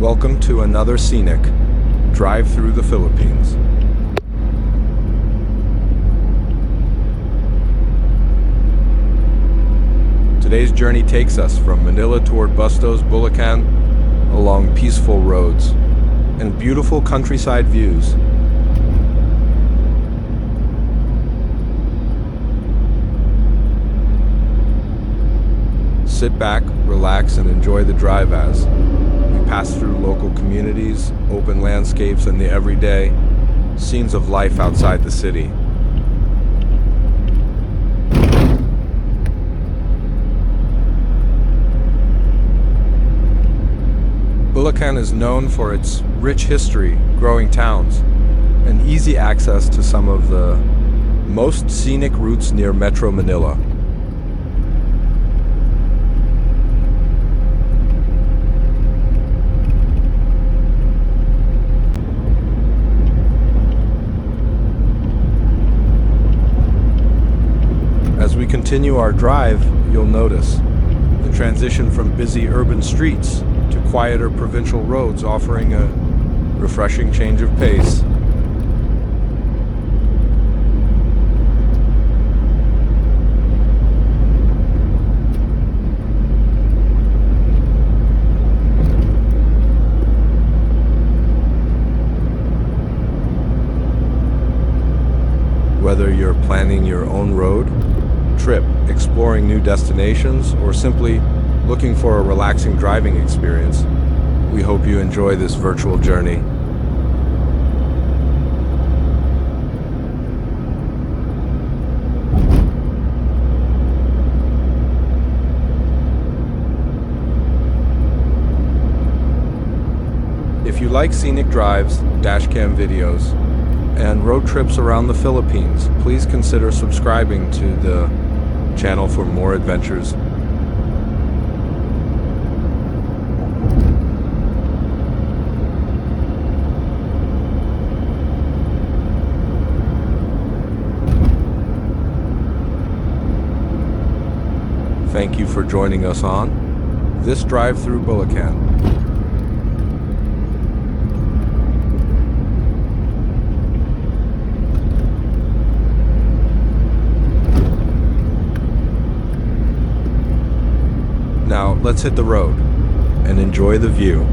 Welcome to another scenic drive through the Philippines. Today's journey takes us from Manila toward Bustos, Bulacan, along peaceful roads and beautiful countryside views. Sit back, relax, and enjoy the drive as we pass through local communities, open landscapes, and the everyday scenes of life outside the city. Bulacan is known for its rich history, growing towns, and easy access to some of the most scenic routes near Metro Manila. As we continue our drive, you'll notice the transition from busy urban streets to quieter provincial roads, offering a refreshing change of pace. Whether you're planning your own road trip, exploring new destinations, or simply looking for a relaxing driving experience, we hope you enjoy this virtual journey. If you like scenic drives, dashcam videos, and road trips around the Philippines, please consider subscribing to the channel for more adventures. Thank you for joining us on this drive through Bulacan. Now, let's hit the road and enjoy the view.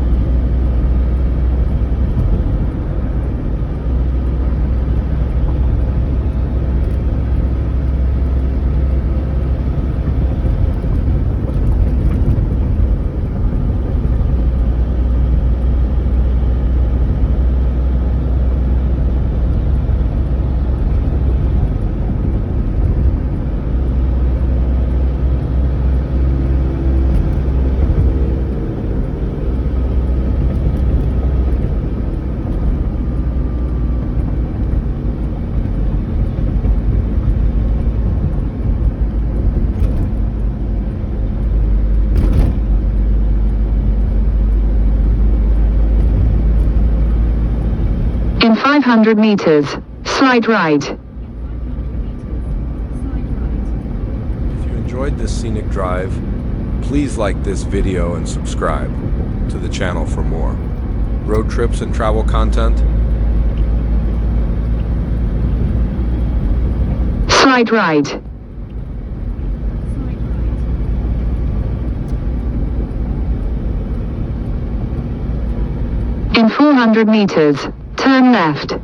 In 500 meters, slide right. If you enjoyed this scenic drive, please like this video and subscribe to the channel for more road trips and travel content. Slide right. In 400 meters, turn left.